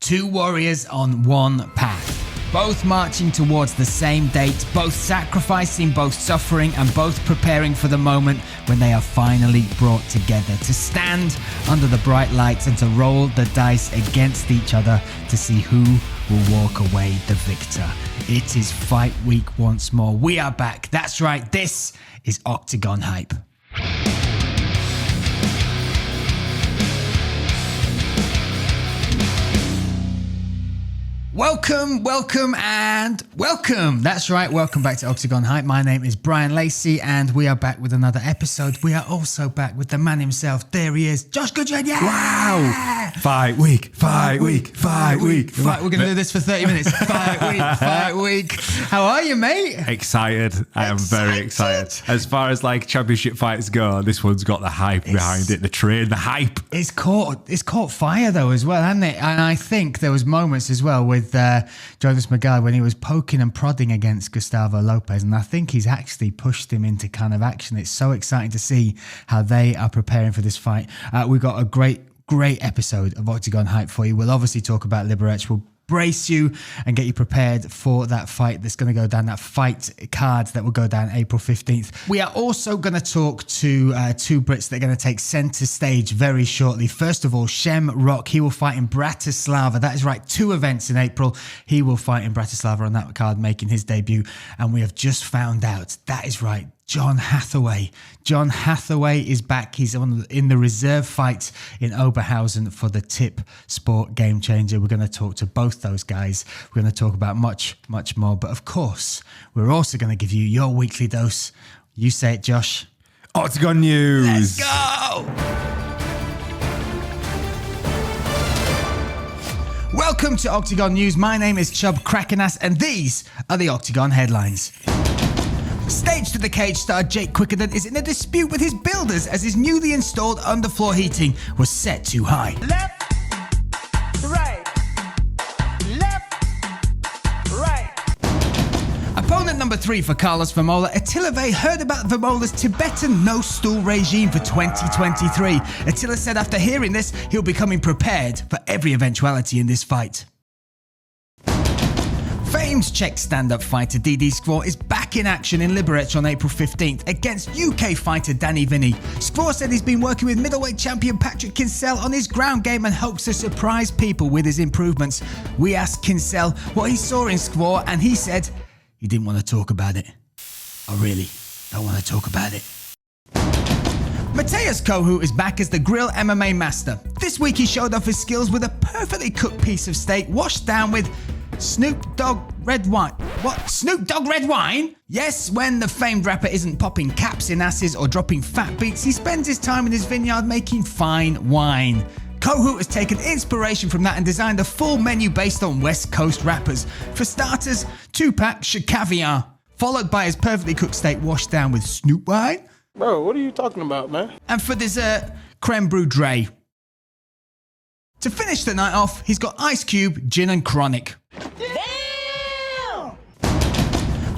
Two warriors on one path. Both marching towards the same date, both sacrificing, both suffering, and both preparing for the moment when they are finally brought together to stand under the bright lights and to roll the dice against each other to see who will walk away the victor. It is fight week once more. We are back. That's right. This is Octagon Hype. Welcome and welcome. That's right, welcome back to Octagon Hype. My name is Bryan Lacey and we are back with another episode. We are also back with the man himself. There he is, Josh Gudgeon. Yeah! Wow! Fight week. We're going to do this for 30 minutes. Fight week. How are you, mate? Excited. I am very excited. As far as like championship fights go, this one's got the hype behind it, the train, the hype. It's caught fire though as well, hasn't it? And I think there was moments as well with Jonas Magal when he was poking and prodding against Gustavo Lopez, and I think he's actually pushed him into kind of action. It's so exciting to see how they are preparing for this fight. We've got a great episode of Octagon Hype for you. We'll obviously talk about Liberec. We'll brace you and get you prepared for that fight that's going to go down, that fight card that will go down April 15th. We are also going to talk to two Brits that are going to take centre stage very shortly. First of all, Shem Rock. He will fight in Bratislava. That is right, 2 events in April. He will fight in Bratislava on that card, making his debut. And we have just found out, that is right, John Hathaway. John Hathaway is back. He's in the reserve fight in Oberhausen for the TipSport Gamechanger. We're going to talk to both those guys. We're going to talk about much more. But of course, we're also going to give you your weekly dose. You say it, Josh. Octagon News. Let's go. Welcome to Octagon News. My name is Chub Crackanass and these are the Octagon headlines. Stage to the Cage star Jake Quickenden is in a dispute with his builders as his newly installed underfloor heating was set too high. Left, right. Opponent number 3 for Carlos Vermola, Attila Vey heard about Vermola's Tibetan no-stool regime for 2023. Attila said after hearing this, he'll be coming prepared for every eventuality in this fight. Famed Czech stand-up fighter DD Skvor is back in action in Liberec on April 15th against UK fighter Danny Vinny. Skvor said he's been working with middleweight champion Patrick Kinsella on his ground game and hopes to surprise people with his improvements. We asked Kinsella what he saw in Skvor and he said he didn't want to talk about it. I really don't want to talk about it. Mateus Kohu is back as the Grill MMA master. This week he showed off his skills with a perfectly cooked piece of steak washed down with Snoop Dogg red wine. What? Snoop Dogg red wine? Yes, when the famed rapper isn't popping caps in asses or dropping fat beats, he spends his time in his vineyard making fine wine. Kohu has taken inspiration from that and designed a full menu based on West Coast rappers. For starters, Tupac Caviar, followed by his perfectly cooked steak washed down with Snoop wine. Bro, what are you talking about, man? And for dessert, creme brulee. To finish the night off, he's got Ice Cube, Gin and Chronic. Damn!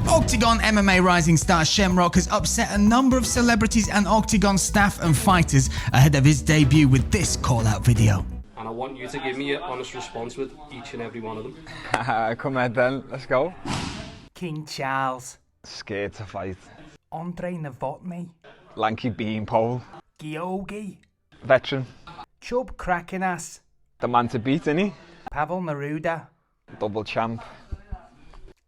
Octagon MMA rising star Shem Rock has upset a number of celebrities and Octagon staff and fighters ahead of his debut with this call-out video. And I want you to give me an honest response with each and every one of them. Come on then, let's go. King Charles, Scared to fight. Andre Novotny, Lanky Beanpole. Georgi, Veteran. Chub Crackanass, The man to beat, innit? Pavel Neruda, Double champ.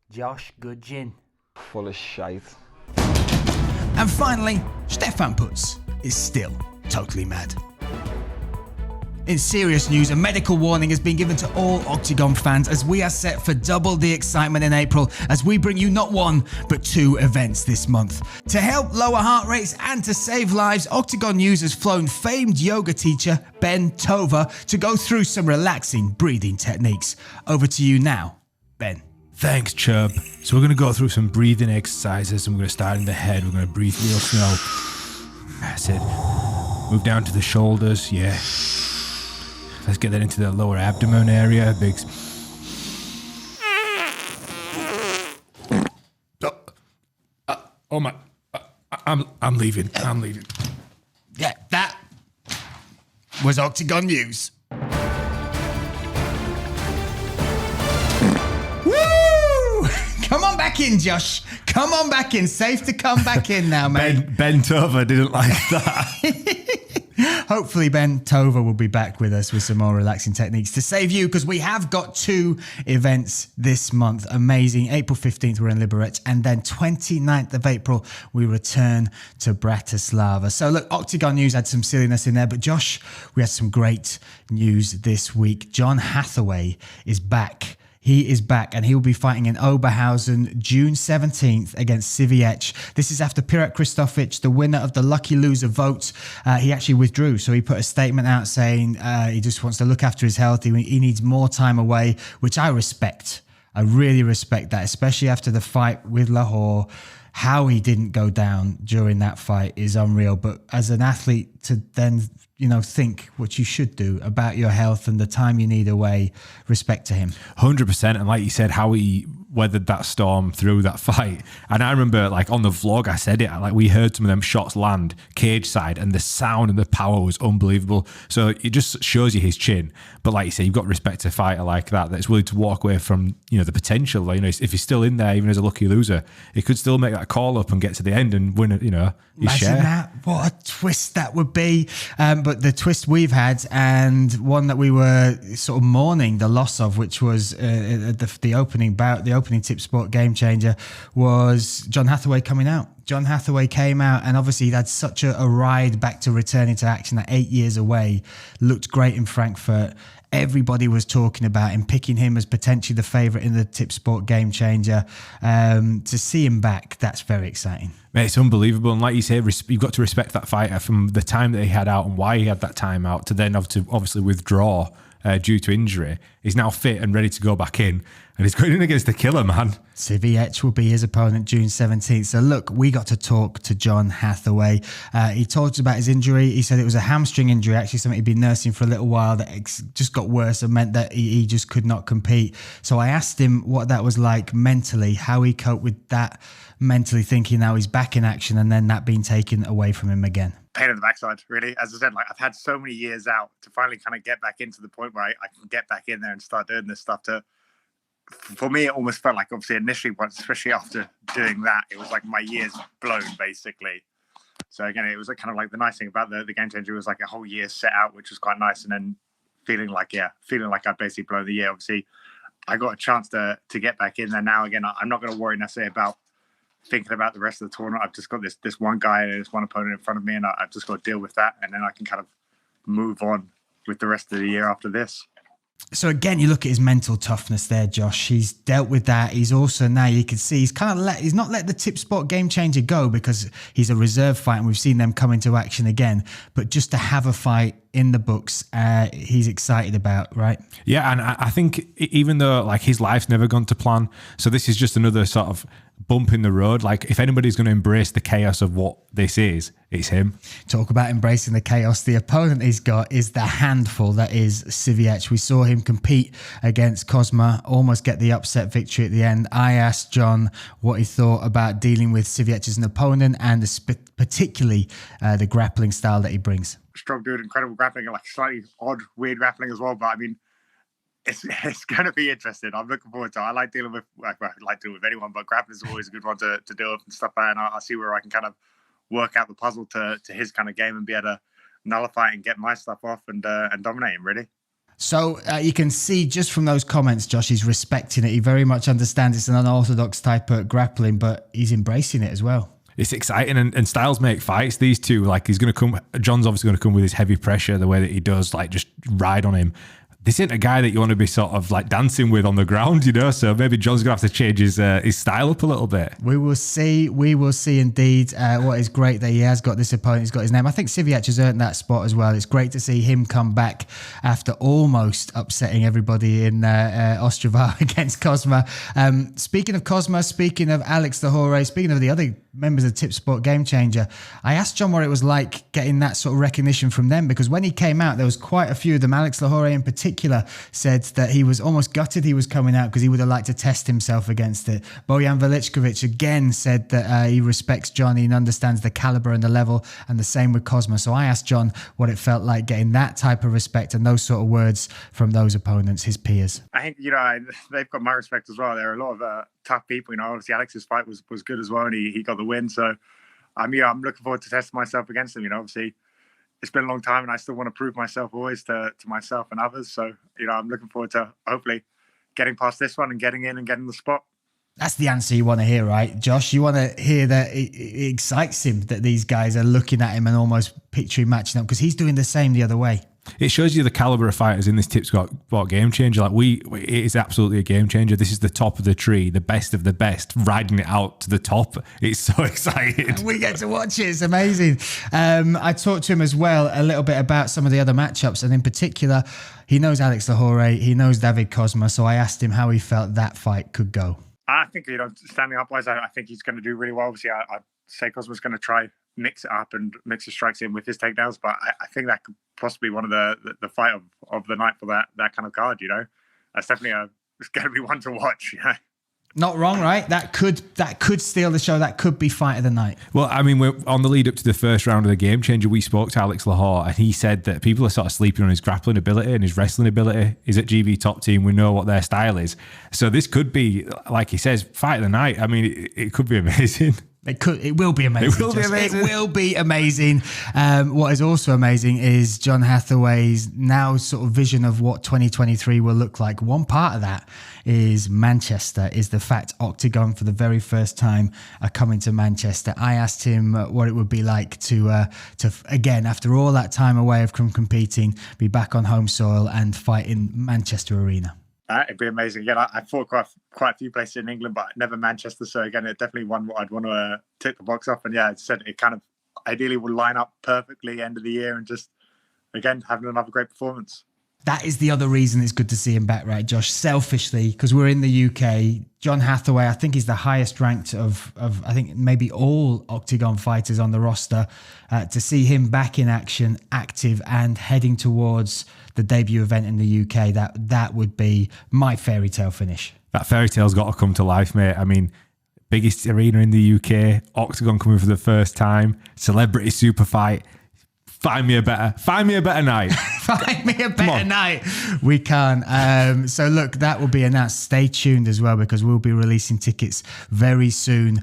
Josh Gudgeon. Full of shite. And finally, Stefan Putz is still totally mad. In serious news, a medical warning has been given to all Octagon fans as we are set for double the excitement in April as we bring you not 1, but 2 events this month. To help lower heart rates and to save lives, Octagon News has flown famed yoga teacher Ben Tova to go through some relaxing breathing techniques. Over to you now, Ben. Thanks, Chub. So we're going to go through some breathing exercises and we're going to start in the head. We're going to breathe real slow. That's it. Move down to the shoulders. Yeah. Let's get that into the lower abdomen area. Big. Oh my! I'm leaving. I'm leaving. Yeah, that was Octagon News. back in, Josh. Come on back in. Safe to come back in now, mate. Bent over, didn't like that. Hopefully Ben Tova will be back with us with some more relaxing techniques to save you, because we have got 2 events this month. Amazing. April 15th, we're in Liberec, and then 29th of April, we return to Bratislava. So look, Octagon news had some silliness in there, but Josh, we had some great news this week. John Hathaway is back. He is back, and he will be fighting in Oberhausen June 17th against Siviec. This is after Pirat Kristofic, the winner of the lucky loser vote. He actually withdrew, so he put a statement out saying he just wants to look after his health. He needs more time away, which I respect. I really respect that, especially after the fight with Lahore. How he didn't go down during that fight is unreal. But as an athlete, to then think what you should do about your health and the time you need away, respect to him. 100%. And like you said, how he weathered that storm through that fight. And I remember, like, on the vlog, I said it, like, we heard some of them shots land cage side, and the sound and the power was unbelievable. So it just shows you his chin. But like you say, you've got to respect a fighter like that that's willing to walk away from, the potential. Like, if he's still in there, even as a lucky loser, he could still make that call up and get to the end and win it, his Imagine share. that. What a twist that would be. But the twist we've had, and one that we were sort of mourning the loss of, which was the opening bout, the opening TipSport Gamechanger, was John Hathaway coming out. John Hathaway came out, and obviously he'd had such a ride back to returning to action, that 8 years away, looked great in Frankfurt. Everybody was talking about him, picking him as potentially the favourite in the TipSport Gamechanger. To see him back, that's very exciting. Mate, it's unbelievable. And like you say, you've got to respect that fighter from the time that he had out and why he had that time out to then obviously withdraw due to injury. He's now fit and ready to go back in. And he's going in against the killer, man. Siviec will be his opponent June 17th. So look, we got to talk to John Hathaway. He talked about his injury. He said it was a hamstring injury, actually something he'd been nursing for a little while that just got worse and meant that he just could not compete. So I asked him what that was like mentally, how he coped with that mentally, thinking now he's back in action and then that being taken away from him again. Pain in the backside, really. As I said, like, I've had so many years out to finally kind of get back into the point where I can get back in there and start doing this stuff. For me, it almost felt like, obviously, initially, especially after doing that, it was like my year's blown, basically. So again, it was kind of like the nice thing about the Game Changer was like a whole year set out, which was quite nice. And then feeling like I'd basically blown the year. Obviously, I got a chance to get back in there now. Again, I'm not going to worry necessarily about thinking about the rest of the tournament. I've just got this one guy, this one opponent in front of me, and I've just got to deal with that. And then I can kind of move on with the rest of the year after this. So again, you look at his mental toughness there, Josh. He's dealt with that. He's also, now you can see, he's not let the TipSport Gamechanger go because he's a reserve fight and we've seen them come into action again. But just to have a fight in the books, he's excited about, right? Yeah, and I think even though like his life's never gone to plan, so this is just another sort of bump in the road. Like, if anybody's going to embrace the chaos of what this is, it's him. Talk about embracing the chaos. The opponent he's got is the handful that is Siviec. We saw him compete against Cosma, almost get the upset victory at the end. I asked John what he thought about dealing with Siviec as an opponent and particularly the grappling style that he brings. Strong dude, incredible grappling, like slightly odd, weird grappling as well. But I mean, it's going to be interesting. I'm looking forward to it. I like dealing with anyone, but grappling is always a good one to deal with and stuff like that. And I'll see where I can kind of work out the puzzle to his kind of game and be able to nullify it and get my stuff off and dominate him, really. So you can see just from those comments, Josh, he's respecting it. He very much understands it's an unorthodox type of grappling, but he's embracing it as well. It's exciting, and styles make fights. These two, like, John's obviously going to come with his heavy pressure, the way that he does, like, just ride on him. This isn't a guy that you want to be sort of like dancing with on the ground, so maybe John's going to have to change his style up a little bit. We will see indeed. What is great that he has got this opponent, he's got his name. I think Siviec has earned that spot as well. It's great to see him come back after almost upsetting everybody in Ostrava against Cosma. Speaking of Cosma, speaking of Alex Lahore, speaking of the other members of TipSport Gamechanger, I asked John what it was like getting that sort of recognition from them, because when he came out, there was quite a few of them. Alex Lahore in particular said that he was almost gutted he was coming out because he would have liked to test himself against it. Bojan Veličković again said that he respects Johnny and understands the caliber and the level, and the same with Cosma. So I asked John what it felt like getting that type of respect and those sort of words from those opponents, his peers. I think, they've got my respect as well. There are a lot of tough people. Obviously Alex's fight was good as well, and he got the win. So I'm looking forward to testing myself against him. Obviously it's been a long time, and I still want to prove myself always to myself and others. So I'm looking forward to hopefully getting past this one and getting in and getting the spot. That's the answer you want to hear, right, Josh? You want to hear that it excites him that these guys are looking at him and almost picturing matching up, because he's doing the same the other way. It shows you the caliber of fighters in this TipSport Game Changer. It is absolutely a game changer. This is the top of the tree, the best of the best, riding it out to the top. It's so exciting. We get to watch it. It's amazing. I talked to him as well a little bit about some of the other matchups, and in particular, he knows Alex Lahore, he knows David Cosma, so I asked him how he felt that fight could go. I think, standing up wise, I think he's going to do really well. Obviously, I'd say Cosma's going to try mix it up and mix his strikes in with his takedowns, but I think that could possibly be one of the fight of the night for that kind of card. That's definitely it's going to be one to watch. Not wrong, right? That could steal the show. That could be fight of the night. Well, I mean, we're on the lead up to the first round of the Game Changer. We spoke to Alex Lahore, and he said that people are sort of sleeping on his grappling ability and his wrestling ability. He's at GB Top Team. We know what their style is. So this could be, like he says, fight of the night. I mean, it could be amazing. It will be amazing. It will be amazing. It will be amazing. What is also amazing is John Hathaway's now sort of vision of what 2023 will look like. One part of that is Manchester, is the fact Octagon for the very first time are coming to Manchester. I asked him what it would be like to again, after all that time away from competing, be back on home soil and fight in Manchester Arena. It'd be amazing. Again, I fought quite a few places in England, but never Manchester. So again, it's definitely one I'd want to tick the box off. And yeah, it said it kind of ideally would line up perfectly end of the year and just, again, having another great performance. That is the other reason it's good to see him back, right, Josh? Selfishly, because we're in the UK. John Hathaway, I think, is the highest ranked of I think maybe all Octagon fighters on the roster. To see him back in action, active, and heading towards the debut event in the UK, that would be my fairy tale finish. That fairy tale's got to come to life, mate. I mean, biggest arena in the UK, Octagon coming for the first time, celebrity super fight. Find me a better night. Find me a better night. We can't. So look, that will be announced. Stay tuned as well, because we'll be releasing tickets very soon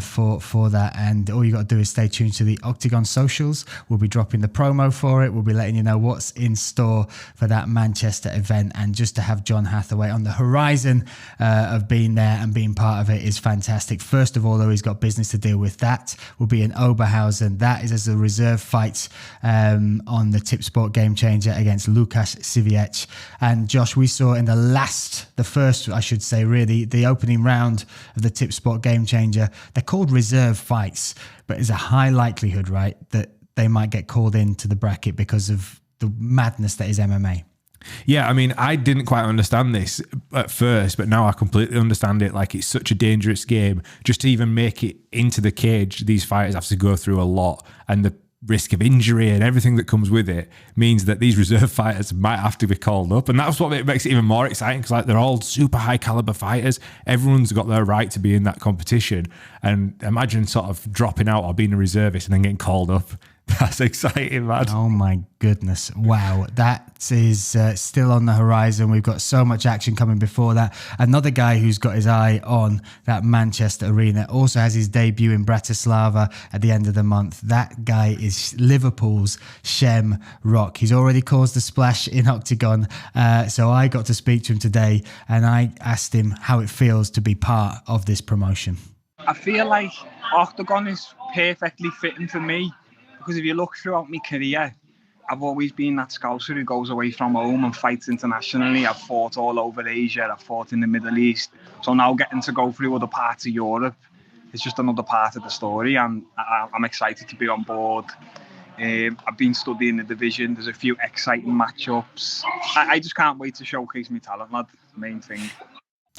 for that. And all you got to do is stay tuned to the Octagon socials. We'll be dropping the promo for it. We'll be letting you know what's in store for that Manchester event. And just to have John Hathaway on the horizon of being there and being part of it is fantastic. First of all, though, he's got business to deal with. That will be in Oberhausen. That is as a reserve fight on the TipSport Game Changer against Lukas Siviec. And Josh, we saw in the first, I should say, really, the opening round of the TipSport Game Changer, they're called reserve fights, but there's a high likelihood, right, that they might get called into the bracket because of the madness that is MMA. Yeah, I mean, I didn't quite understand this at first, but now I completely understand it. Like, it's such a dangerous game. Just to even make it into the cage, these fighters have to go through a lot, and the risk of injury and everything that comes with it means that these reserve fighters might have to be called up. And that's what makes it even more exciting, because like, they're all super high caliber fighters. Everyone's got their right to be in that competition. And imagine sort of dropping out or being a reservist and then getting called up. That's exciting, man. Oh my goodness. Wow. That is still on the horizon. We've got so much action coming before that. Another guy who's got his eye on that Manchester arena also has his debut in Bratislava at the end of the month. That guy is Liverpool's Shem Rock. He's already caused a splash in Octagon. So I got to speak to him today, and I asked him how it feels to be part of this promotion. I feel like Octagon is perfectly fitting for me. Because if you look throughout my career, I've always been that scouser who goes away from home and fights internationally. I've fought all over Asia, I've fought in the Middle East. So now getting to go through other parts of Europe is just another part of the story, and I'm excited to be on board. I've been studying the division. There's a few exciting matchups. I just can't wait to showcase my talent, lad. Main thing.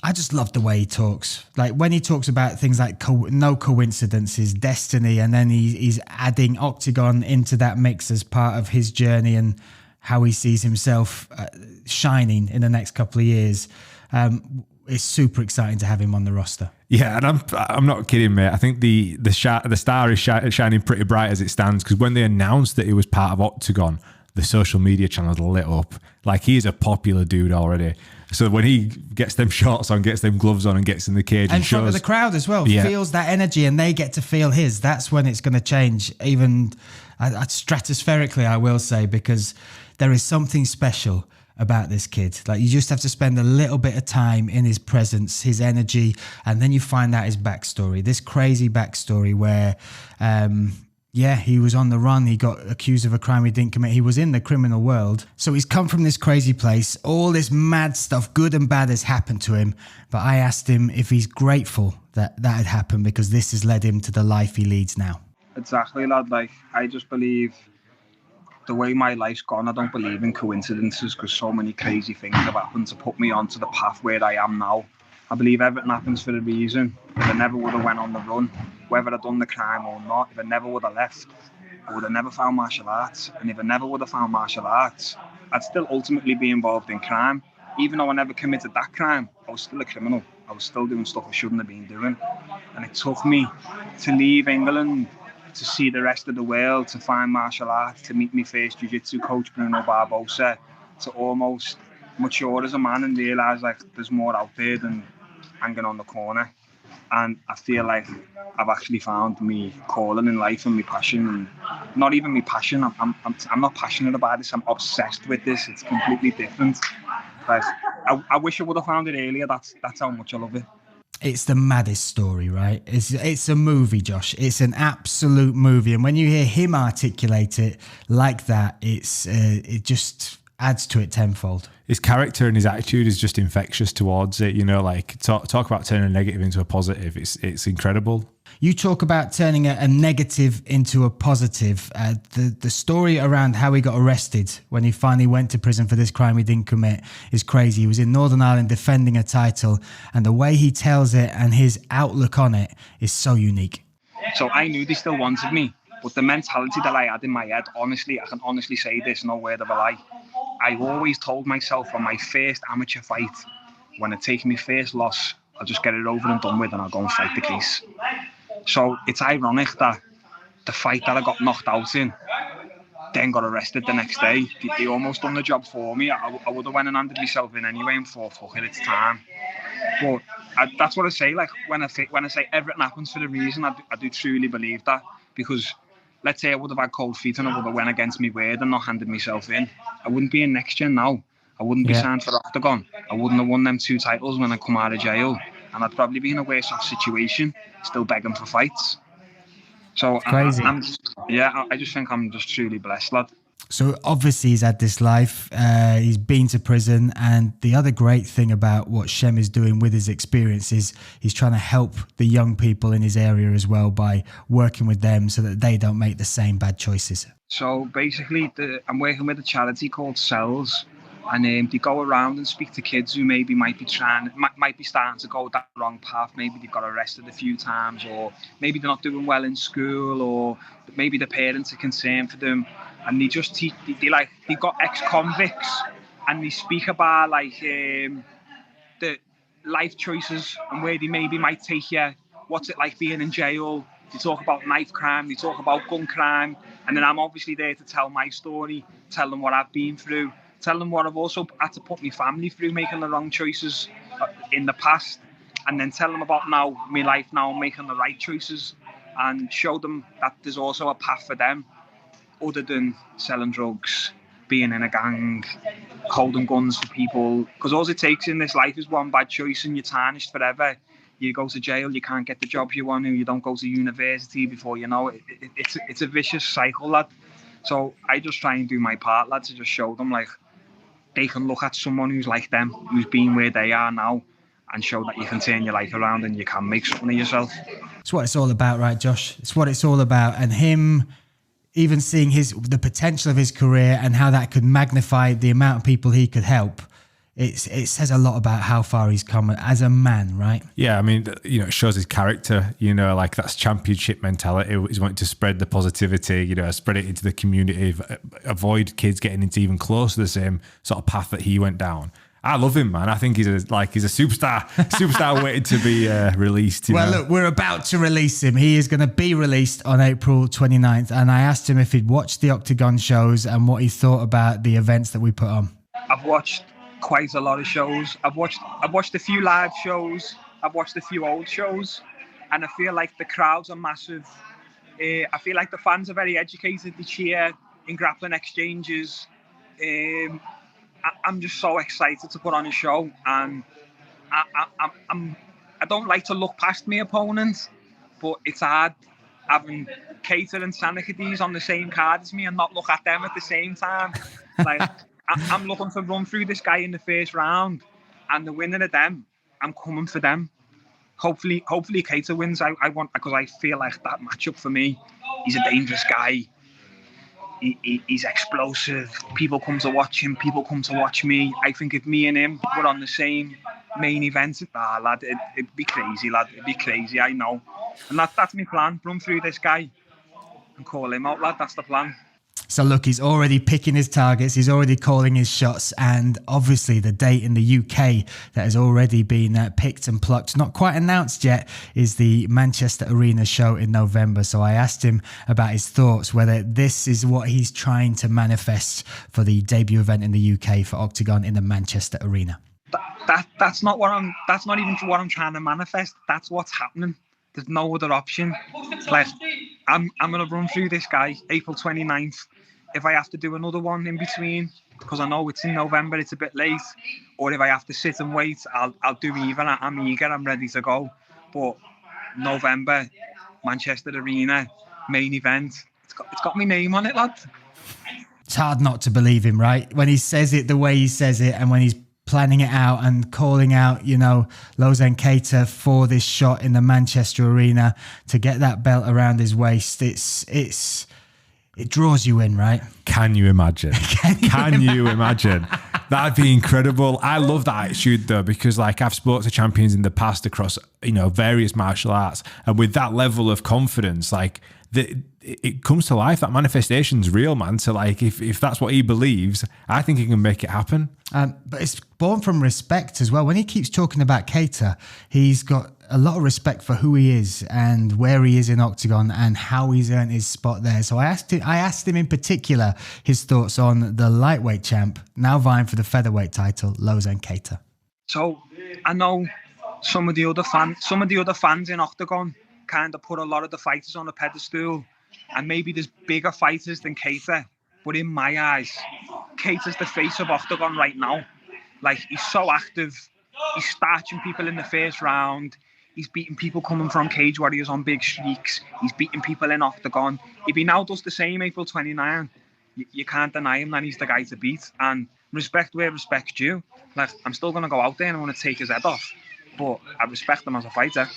I just love the way he talks. Like when he talks about things like no coincidences, destiny, and then he's adding Octagon into that mix as part of his journey and how he sees himself shining in the next couple of years. It's super exciting to have him on the roster. Yeah, and I'm not kidding, mate. I think the star is shining pretty bright as it stands, because when they announced that he was part of Octagon, the social media channels lit up. Like, he's a popular dude already. So when he gets them shorts on, gets them gloves on, and gets in the cage and and in front of shows the crowd as well, Yeah. feels that energy, and they get to feel his. That's when it's going to change, even stratospherically, I will say, because there is something special about this kid. Like, you just have to spend a little bit of time in his presence, his energy, and then you find out his backstory. This crazy backstory where, he was on the run. He got accused of a crime he didn't commit. He was in the criminal world. So he's come from this crazy place. All this mad stuff, good and bad, has happened to him. But I asked him if he's grateful that that had happened, because this has led him to the life he leads now. Exactly, lad. Like, I just believe the way my life's gone, I don't believe in coincidences, because so many crazy things have happened to put me onto the path where I am now. I believe everything happens for a reason. If I never would have went on the run, whether I'd done the crime or not, if I never would have left, I would have never found martial arts. And if I never would have found martial arts, I'd still ultimately be involved in crime. Even though I never committed that crime, I was still a criminal. I was still doing stuff I shouldn't have been doing. And it took me to leave England, to see the rest of the world, to find martial arts, to meet my first jiu-jitsu coach, Bruno Barbosa, to almost mature as a man and realise like there's more out there than hanging on the corner. And I feel like I've actually found me calling in life and my passion. And not even my passion, I'm not passionate about this, I'm obsessed with this. It's completely different. Like, I wish I would have found it earlier. That's how much I love it. It's the maddest story, right? It's a movie, Josh. It's an absolute movie. And when you hear him articulate it like that, it just adds to it tenfold. His character and his attitude is just infectious towards it. You know, like talk about turning a negative into a positive. It's incredible. You talk about turning a negative into a positive. The story around how he got arrested when he finally went to prison for this crime he didn't commit is crazy. He was in Northern Ireland defending a title, and the way he tells it and his outlook on it is so unique. So I knew they still wanted me, but the mentality that I had in my head, honestly, I can honestly say this, no word of a lie. I always told myself on my first amateur fight, when I take my first loss, I'll just get it over and done with and I'll go and fight the case. So it's ironic that the fight that I got knocked out in then got arrested the next day. They almost done the job for me. I would have went and handed myself in anyway and thought, fuck it, it's time. But that's what I say. Like, when I say everything happens for a reason, I do truly believe that. Because let's say I would have had cold feet and I would have went against my word and not handed myself in, I wouldn't be in Next Gen now. I wouldn't be signed for Octagon. I wouldn't have won them 2 titles when I come out of jail. And I'd probably be in a worse off situation, still begging for fights. So crazy. I just think I'm just truly blessed, lad. So obviously he's had this life, he's been to prison, and the other great thing about what Shem is doing with his experience is he's trying to help the young people in his area as well by working with them so that they don't make the same bad choices. So basically I'm working with a charity called Cells, and they go around and speak to kids who maybe might be starting to go that wrong path. Maybe they've got arrested a few times, or maybe they're not doing well in school, or maybe the parents are concerned for them. And they just teach, they got ex-convicts, and they speak about the life choices and where they maybe might take you. What's it like being in jail? They talk about knife crime, they talk about gun crime, and then I'm obviously there to tell my story, tell them what I've been through, tell them what I've also had to put my family through, making the wrong choices in the past, and then tell them about now, my life now, making the right choices, and show them that there's also a path for them other than selling drugs, being in a gang, holding guns for people. Because all it takes in this life is one bad choice and you're tarnished forever. You go to jail, you can't get the job you want to, you don't go to university before you know it. It's a vicious cycle, lad. So I just try and do my part, lad, to just show them like they can look at someone who's like them, who's been where they are now, and show that you can turn your life around and you can make something of yourself. It's what it's all about, right, Josh? It's what it's all about. And him even seeing the potential of his career and how that could magnify the amount of people he could help, it says a lot about how far he's come as a man, right? Yeah, I mean, you know, it shows his character, you know, like that's championship mentality. He's wanting to spread the positivity, you know, spread it into the community, avoid kids getting into even close to the same sort of path that he went down. I love him, man. I think he's a superstar waiting to be released. Well, look, we're about to release him. He is going to be released on April 29th. And I asked him if he'd watched the Octagon shows and what he thought about the events that we put on. I've watched quite a lot of shows. I've watched a few live shows. I've watched a few old shows, and I feel like the crowds are massive. I feel like the fans are very educated. They cheer in grappling exchanges. I'm just so excited to put on a show, and I don't like to look past my opponent, but it's hard having Keita and Sanakades on the same card as me and not look at them at the same time. Like I'm looking to run through this guy in the first round, and the winner of them, I'm coming for them. Hopefully Keita wins. I want, because I feel like that matchup for me. He's a dangerous guy. He's explosive. People come to watch him. People come to watch me. I think if me and him were on the same main event, lad, it'd be crazy, lad. It'd be crazy, I know. And that's my plan. Run through this guy and call him out, lad. That's the plan. So look, he's already picking his targets, he's already calling his shots, and obviously the date in the UK that has already been picked and plucked, not quite announced yet, is the Manchester Arena show in November. So I asked him about his thoughts, whether this is what he's trying to manifest for the debut event in the UK for Octagon in the Manchester Arena. That's not even what I'm trying to manifest. That's what's happening. There's no other option. Like, I'm going to run through this guy April 29th. If I have to do another one in between, because I know it's in November, it's a bit late, or if I have to sit and wait, I'll do either. I'm eager, I'm ready to go. But November, Manchester Arena, main event, it's got my name on it, lad. It's hard not to believe him, right? When he says it the way he says it, and when he's planning it out and calling out, Lozan Keita for this shot in the Manchester Arena to get that belt around his waist, it draws you in, right? Can you imagine? Can you imagine? That'd be incredible. I love that attitude though, because I've spoken to champions in the past across, various martial arts, and with that level of confidence, it comes to life. That manifestation's real, man. So if that's what he believes, I think he can make it happen. But it's born from respect as well. When he keeps talking about Keita, he's got a lot of respect for who he is and where he is in Octagon and how he's earned his spot there. So I asked him in particular his thoughts on the lightweight champ, now vying for the featherweight title, Lozan Keita. So I know some of the other fans in Octagon kind of put a lot of the fighters on a pedestal, and maybe there's bigger fighters than Keita, but in my eyes, Keita's the face of Octagon right now. He's so active, he's starching people in the first round, he's beating people coming from Cage Warriors on big streaks, he's beating people in Octagon. If he now does the same April 29, you can't deny him that he's the guy to beat. And respect where respect's due. I'm still going to go out there and I want to take his head off, but I respect him as a fighter.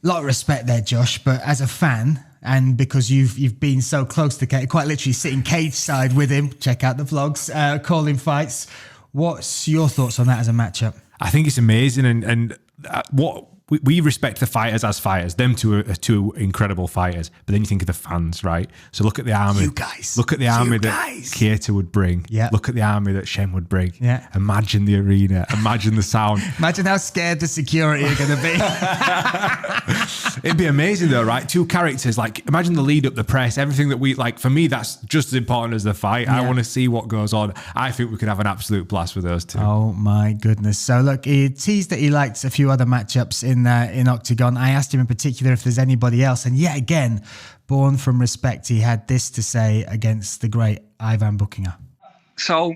A lot of respect there, Josh, but as a fan, and because you've been so close to Keita, quite literally sitting cage side with him, check out the vlogs, calling fights, what's your thoughts on that as a matchup? I think it's amazing, and what we respect the fighters as fighters. Them two are two incredible fighters. But then you think of the fans, right? So look at the army. You guys. Look at the army that Keita would bring. Yeah. Look at the army that Shem would bring. Yeah. Imagine the arena. Imagine the sound. Imagine how scared the security are going to be. It'd be amazing though, right? Two characters. Imagine the lead up, the press, everything that we for me, that's just as important as the fight. Yeah. I want to see what goes on. I think we could have an absolute blast with those two. Oh my goodness. So look, he teased that he liked a few other matchups in Octagon. I asked him in particular if there's anybody else, and yet again, born from respect, he had this to say against the great Ivan Buchinger. So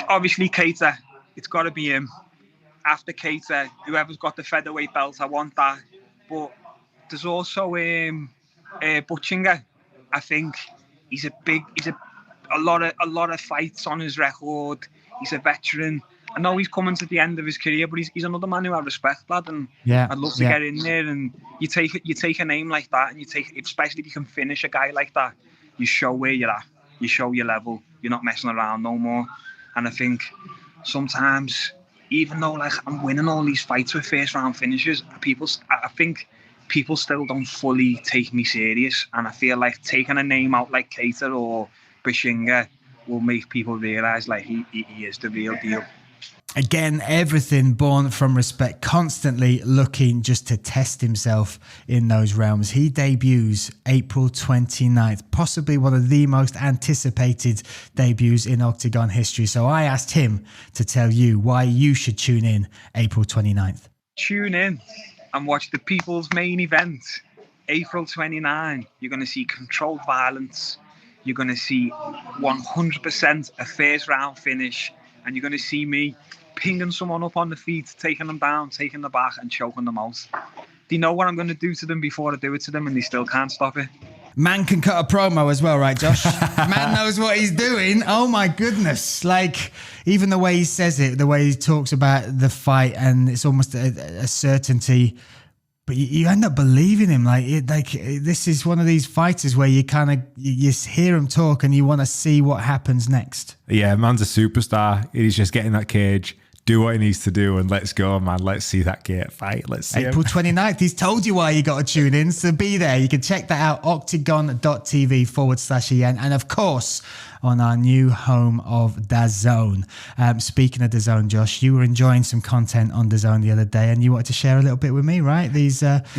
obviously Keita, it's got to be him. After Keita, whoever's got the featherweight belt, I want that. But there's also Buchinger. I think he's a lot of fights on his record. He's a veteran. I know he's coming to the end of his career, but he's another man who I respect, lad, and I'd love to get in there. And you take a name like that, and especially if you can finish a guy like that, you show where you're at, you show your level. You're not messing around no more. And I think sometimes, even though I'm winning all these fights with first round finishes, I think people still don't fully take me serious. And I feel like taking a name out like Keita or Buchinger will make people realise he is the real deal. Again, everything born from respect, constantly looking just to test himself in those realms. He debuts April 29th, possibly one of the most anticipated debuts in Octagon history. So I asked him to tell you why you should tune in April 29th. Tune in and watch the people's main event, April 29. You're going to see controlled violence. You're going to see 100% a first round finish. And you're going to see me pinging someone up on the feet, taking them down, taking them back and choking them out. They know what I'm going to do to them before I do it to them and they still can't stop it. Man can cut a promo as well, right, Josh? Man knows what he's doing. Oh, my goodness. Like, even the way he says it, the way he talks about the fight, and it's almost a certainty. But you end up believing him. This is one of these fighters where you kind of you hear him talk and you want to see what happens next. Yeah, man's a superstar. He's just getting that cage, do what he needs to do, and let's go, man. Let's see that gate fight. Let's see April 29th. He's told you why you got to tune in, so be there. You can check that out, octagon.tv/EN. And of course, on our new home of DAZN. Speaking of DAZN, Josh, you were enjoying some content on DAZN the other day, and you wanted to share a little bit with me, right? These top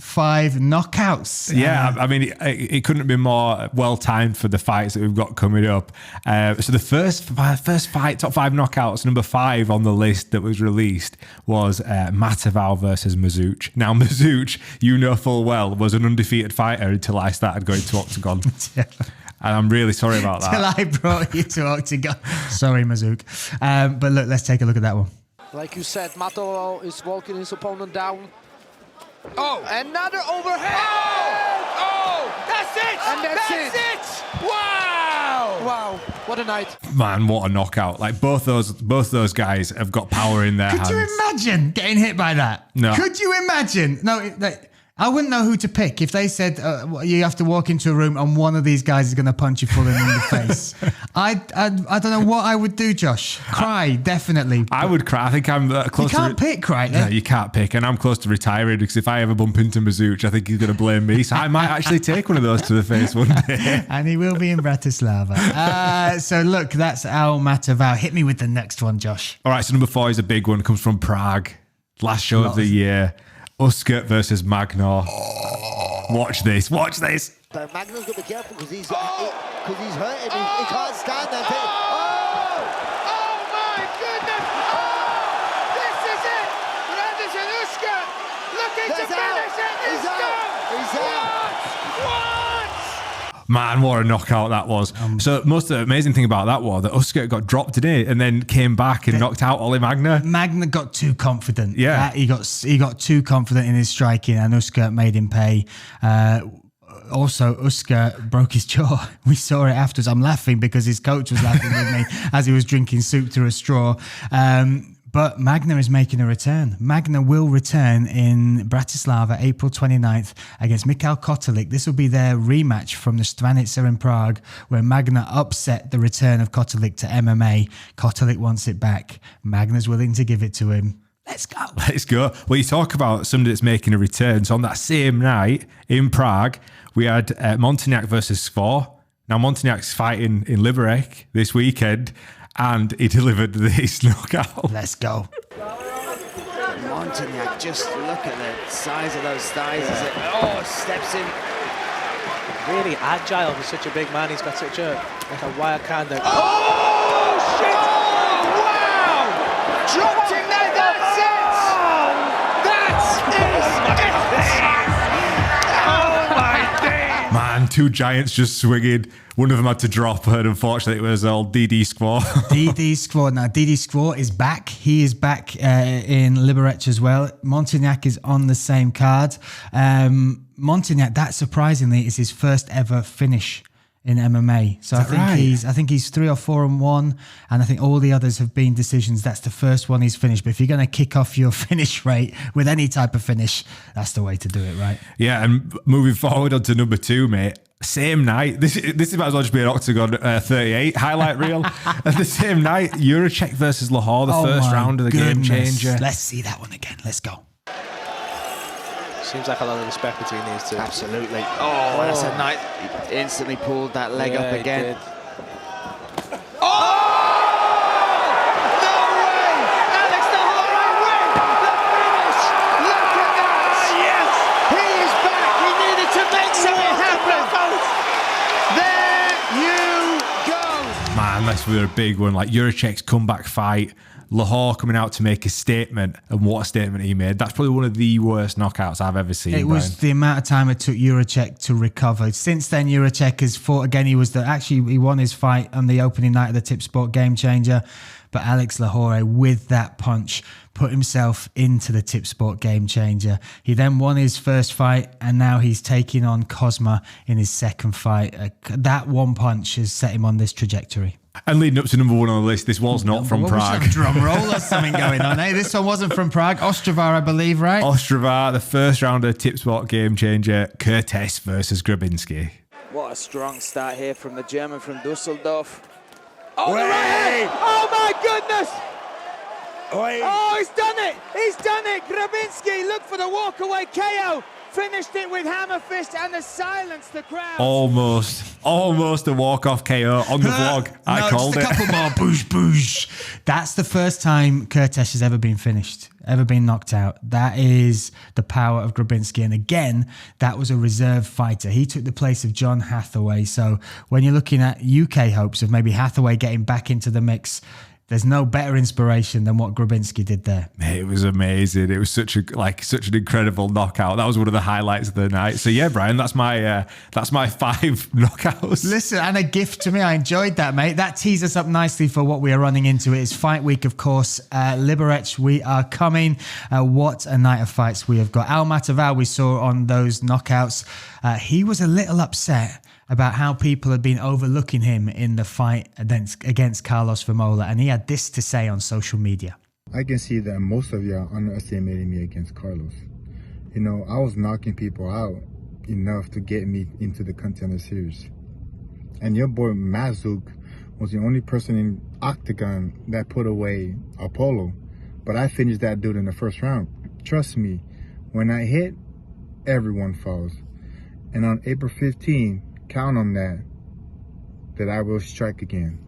5 knockouts. Yeah, I mean, it couldn't have been more well-timed for the fights that we've got coming up. So the first fight, top 5 knockouts, number 5 on the list that was released was Matavau versus Mazuch. Now, Mazuch, you know full well, was an undefeated fighter until I started going to Octagon. And I'm really sorry about that. Till I brought you to Octagon. Sorry, Mazouk. But look, let's take a look at that one. Like you said, Matavau is walking his opponent down. Oh, another overhead! Oh, that's it! And that's it! Wow! Wow, what a night. Man, what a knockout. Like, both those guys have got power in their hands. Could you imagine getting hit by that? No. Could you imagine? No, I wouldn't know who to pick if they said you have to walk into a room and one of these guys is going to punch you full in the face. I don't know what I would do, Josh. Cry, definitely. I would cry. I think I'm close to... You can't pick, right? No, you can't pick. And I'm close to retiring because if I ever bump into Mazuch, I think he's going to blame me. So I might actually take one of those to the face one day. And he will be in Bratislava. So look, that's Al Matavau. Hit me with the next one, Josh. All right, so number 4 is a big one. It comes from Prague. Last show of the year. Uskert versus Magnar. Watch this. Watch this. But Magnar's got to be careful because he's hurting. He can't stand there. Oh my goodness! Oh, this is it! Anderson Uskert looking to finish it. He's out. What? Man, what a knockout that was. So most of the amazing thing about that was that Uskert got dropped in it and then came back and knocked out Ollie Magnar. Magnar got too confident. Yeah. He got too confident in his striking and Uskert made him pay. Also, Uskert broke his jaw. We saw it afterwards. I'm laughing because his coach was laughing with me as he was drinking soup through a straw. But Magnar is making a return. Magnar will return in Bratislava, April 29th against Michal Kotelik. This will be their rematch from the Stvanica in Prague, where Magnar upset the return of Kotelik to MMA. Kotelik wants it back. Magnar's willing to give it to him. Let's go. Let's go. Well, you talk about somebody that's making a return. So on that same night in Prague, we had Montagnac versus Skvor. Now, Montagnac's fighting in Liberec this weekend, and he delivered this knockout. Let's go. Montagnac, just look at the size of those thighs as it steps in. Really agile for such a big man. He's got such a wild kind of... Oh, shit! Oh, wow! Dropped him there, that's it! Oh, my days! Man, 2 giants just swinging. One of them had to drop, and unfortunately it was old DD Skvor. DD Skvor. Now, DD Skvor is back. He is back in Liberec as well. Montagnac is on the same card. Montagnac, that surprisingly is his first ever finish in MMA. So I think he's 3 or 4-1, and I think all the others have been decisions. That's the first one he's finished. But if you're going to kick off your finish rate with any type of finish, that's the way to do it, right? Yeah, and moving forward on to number 2, mate. Same night, this might as well just be an Octagon 38 highlight reel. At the same night, Juracek versus Lahore, the first round of the Game Changer. Let's see that one again. Let's go. Seems like a lot of respect between these two. Absolutely. Oh, that's a night. He instantly pulled that leg up again. Oh! unless we're a big one, like Juracek's comeback fight, Lahore coming out to make a statement, and what a statement he made. That's probably one of the worst knockouts I've ever seen. It was the amount of time it took Juracek to recover. Since then, Juracek has fought again. He won his fight on the opening night of the TipSport Gamechanger. But Alex Lahore, with that punch, put himself into the TipSport Gamechanger. He then won his first fight, and now he's taking on Cosma in his second fight. That one punch has set him on this trajectory. And leading up to number one on the list, this was not from Prague. Drum roll or something going on, eh? This one wasn't from Prague. Ostrava, I believe, right? Ostrava, the first rounder, TipSport Gamechanger, Curtis versus Grabinski. What a strong start here from the German from Dusseldorf. Oh, the right hand! Oh my goodness! Oi. Oh, he's done it! He's done it! Grabinski, look for the walkaway KO. Finished it with hammer fist and the silence the crowd. Almost a walk-off KO on the vlog. I called it. A couple more. Boosh, boosh. That's the first time Curtis has ever been finished, ever been knocked out. That is the power of Grabinski. And again, that was a reserve fighter. He took the place of John Hathaway. So when you're looking at UK hopes of maybe Hathaway getting back into the mix, there's no better inspiration than what Grabinski did there. It was amazing. It was such an incredible knockout. That was one of the highlights of the night. So yeah, Bryan, that's my 5 knockouts. Listen, and a gift to me. I enjoyed that, mate. That tees us up nicely for what we are running into. It is fight week, of course. Liberec, we are coming. What a night of fights we have got. Almataval, we saw on those knockouts. He was a little upset about how people had been overlooking him in the fight against Carlos Vermola, and he had this to say on social media. I can see that most of y'all underestimated me against Carlos. You know, I was knocking people out enough to get me into the contender series. And your boy Mazuk was the only person in Octagon that put away Apollo, but I finished that dude in the first round. Trust me, when I hit, everyone falls. And on April 15, count on that I will strike again.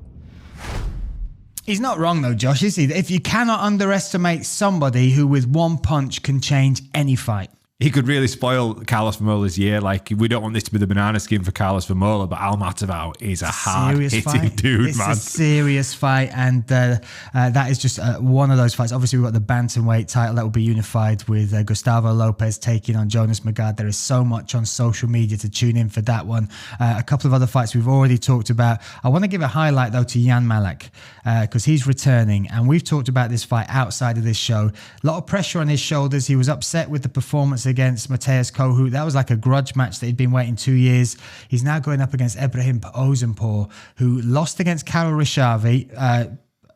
He's not wrong though, Josh, is he? If you cannot underestimate somebody who with one punch can change any fight. He could really spoil Carlos Vermola's year. Like, we don't want this to be the banana skin for Carlos Vermola, but Almataval is a hard-hitting dude, it's man. It's a serious fight, and that is just one of those fights. Obviously, we've got the bantamweight title that will be unified with Gustavo Lopez taking on Jonas Magard. There is so much on social media to tune in for that one. A couple of other fights we've already talked about. I want to give a highlight, though, to Jan Malek, because he's returning, and we've talked about this fight outside of this show. A lot of pressure on his shoulders. He was upset with the performance against Mateusz Kohut. That was like a grudge match that he'd been waiting 2 years. He's now going up against Ibrahim Ozenpour, who lost against Karol Rishavi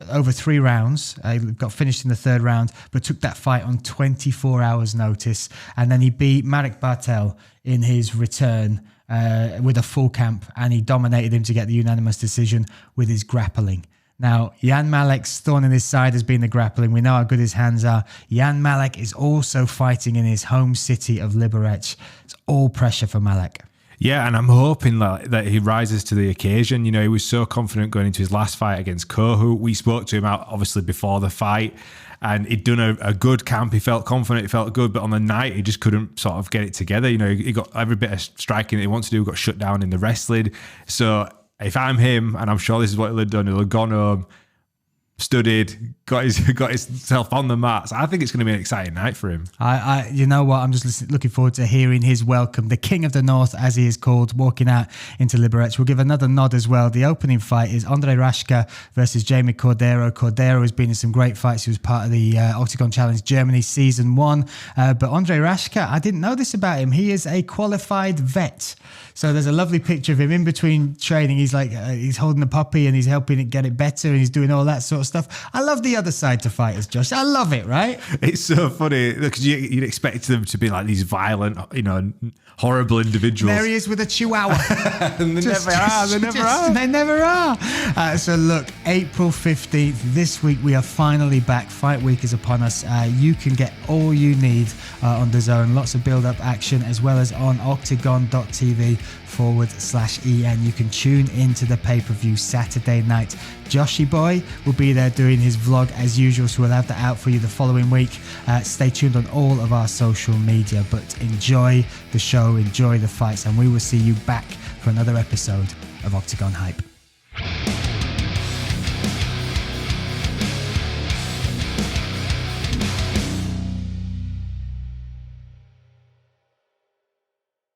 over 3 rounds. Got finished in the 3rd round, but took that fight on 24 hours notice. And then he beat Marek Bartel in his return with a full camp, and he dominated him to get the unanimous decision with his grappling. Now, Jan Malek's thorn in his side has been the grappling. We know how good his hands are. Jan Malek is also fighting in his home city of Liberec. It's all pressure for Malek. Yeah, and I'm hoping that he rises to the occasion. You know, he was so confident going into his last fight against Kohut. We spoke to him out, obviously, before the fight, and he'd done a good camp. He felt confident, he felt good, but on the night, he just couldn't sort of get it together. You know, he got every bit of striking that he wanted to do, got shut down in the wrestling. So if I'm him, and I'm sure this is what he'll have done, he'll have gone home, studied, got himself on the mats. I think it's going to be an exciting night for him. You know what? I'm just looking forward to hearing his welcome. The King of the North, as he is called, walking out into Liberec. We'll give another nod as well. The opening fight is Andre Rashka versus Jamie Cordero. Cordero has been in some great fights. He was part of the Octagon Challenge Germany Season 1. But Andre Rashka, I didn't know this about him. He is a qualified vet. So there's a lovely picture of him in between training. He's like, he's holding a puppy and he's helping it get it better, and he's doing all that sort of stuff. I love the other side to fighters, Josh. I love it, right? It's so funny because you'd expect them to be like these violent, you know, horrible individuals. There he is with a chihuahua. They never are. So look, April 15th, this week we are finally back. Fight week is upon us. You can get all you need on DAZN. Lots of build-up action, as well as on octagon.tv/EN. You can tune into the pay-per-view Saturday night. Joshy Boy will be there doing his vlog as usual, so we'll have that out for you the following week. Stay tuned on all of our social media, but enjoy the show, enjoy the fights, and we will see you back for another episode of Octagon Hype.